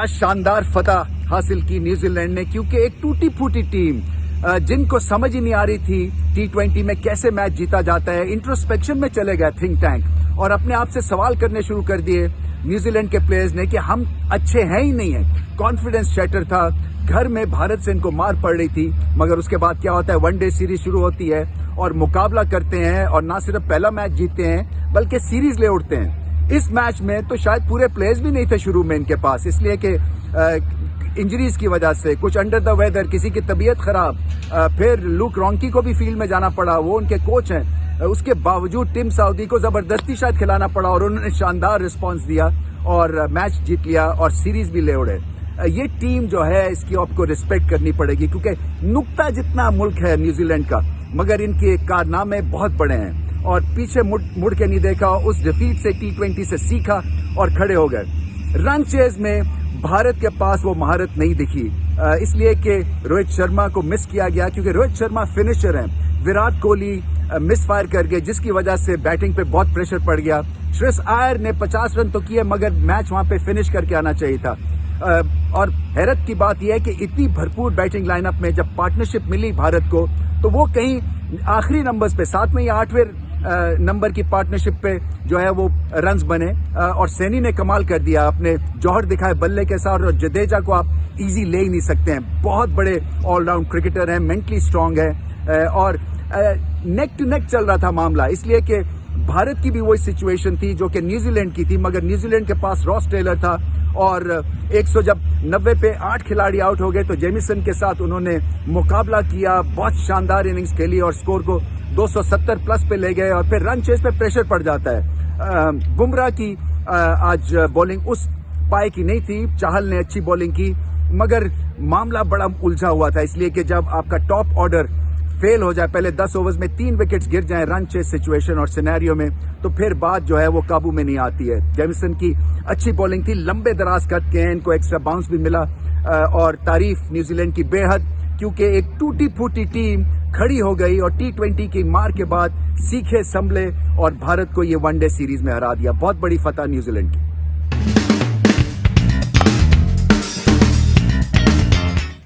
क्या शानदार फतह हासिल की न्यूजीलैंड ने, क्योंकि एक टूटी फूटी टीम जिनको समझ ही नहीं आ रही थी T20 में कैसे मैच जीता जाता है, इंट्रोस्पेक्शन में चले गए थिंक टैंक और अपने आप से सवाल करने शुरू कर दिए न्यूजीलैंड के प्लेयर्स ने कि हम अच्छे हैं ही नहीं है। कॉन्फिडेंस शैटर था, घर में भारत से इनको मार पड़ रही थी, मगर उसके बाद क्या होता है, वनडे सीरीज शुरू होती है और मुकाबला करते हैं और ना सिर्फ पहला मैच जीतते हैं बल्कि सीरीज ले उठते हैं। इस मैच में तो शायद पूरे प्लेयर्स भी नहीं थे शुरू में इनके पास, इसलिए कि इंजरीज की वजह से, कुछ अंडर द वेदर, किसी की तबीयत खराब, फिर लूक रॉन्की को भी फील्ड में जाना पड़ा, वो उनके कोच हैं, उसके बावजूद टिम साउदी को जबरदस्ती शायद खिलाना पड़ा और उन्होंने शानदार रिस्पांस दिया और मैच जीत लिया और सीरीज भी ले उड़े। ये टीम जो है इसकी आपको रिस्पेक्ट करनी पड़ेगी, क्योंकि नुक्ता जितना मुल्क है न्यूजीलैंड का, मगर इनके कारनामे बहुत बड़े हैं और पीछे मुड़ के नहीं देखा, उस डिफीट से T20 से सीखा और खड़े हो गए। रन चेज में भारत के पास वो महारत नहीं दिखी, इसलिए कि रोहित शर्मा को मिस किया गया, क्योंकि रोहित शर्मा फिनिशर हैं। विराट कोहली मिस फायर कर गए, जिसकी वजह से बैटिंग पे बहुत प्रेशर पड़ गया। श्रेयस अय्यर ने 50 रन तो किए, मगर मैच वहां पे फिनिश करके आना चाहिए था। और हैरत की बात यह है कि इतनी भरपूर बैटिंग लाइनअप में जब पार्टनरशिप मिली भारत को, तो वो कहीं आखिरी नंबर्स पे, 7वें या 8वें नंबर की पार्टनरशिप पे जो है वो रन्स बने और सैनी ने कमाल कर दिया, अपने जौहर दिखाए बल्ले के साथ। और जडेजा को आप इजी ले ही नहीं सकते हैं, बहुत बड़े ऑलराउंड क्रिकेटर हैं, मेंटली स्ट्रांग है और नेक टू नेक चल रहा था मामला, इसलिए कि भारत की भी वही सिचुएशन थी जो कि न्यूजीलैंड की थी, मगर न्यूजीलैंड के पास रॉस टेलर था और 100 जब 90 पे 8 खिलाड़ी आउट हो गए तो जेमिसन के साथ उन्होंने मुकाबला किया, बहुत शानदार इनिंग्स खेली और स्कोर को 270 प्लस पे ले गए और फिर रन चेस पे प्रेशर पड़ जाता है। बुमराह की आज बॉलिंग उस पाए की नहीं थी, चाहल ने अच्छी बॉलिंग की, मगर मामला बड़ा उलझा हुआ था, इसलिए कि जब आपका टॉप ऑर्डर फेल हो जाए, पहले 10 ओवर्स में 3 विकेट्स गिर जाएं रन चेस सिचुएशन और सिनेरियो में, तो फिर बात जो है वो काबू में नहीं आती है। जेमिसन की अच्छी बॉलिंग थी, लंबे दराज कट के इनको एक्स्ट्रा बाउंस भी मिला और तारीफ न्यूजीलैंड की बेहद, क्योंकि एक टूटी फूटी टीम खड़ी हो गई और T20 की मार के बाद सीखे संभले और भारत को ये वनडे सीरीज में हरा दिया। बहुत बड़ी फतह न्यूजीलैंड की।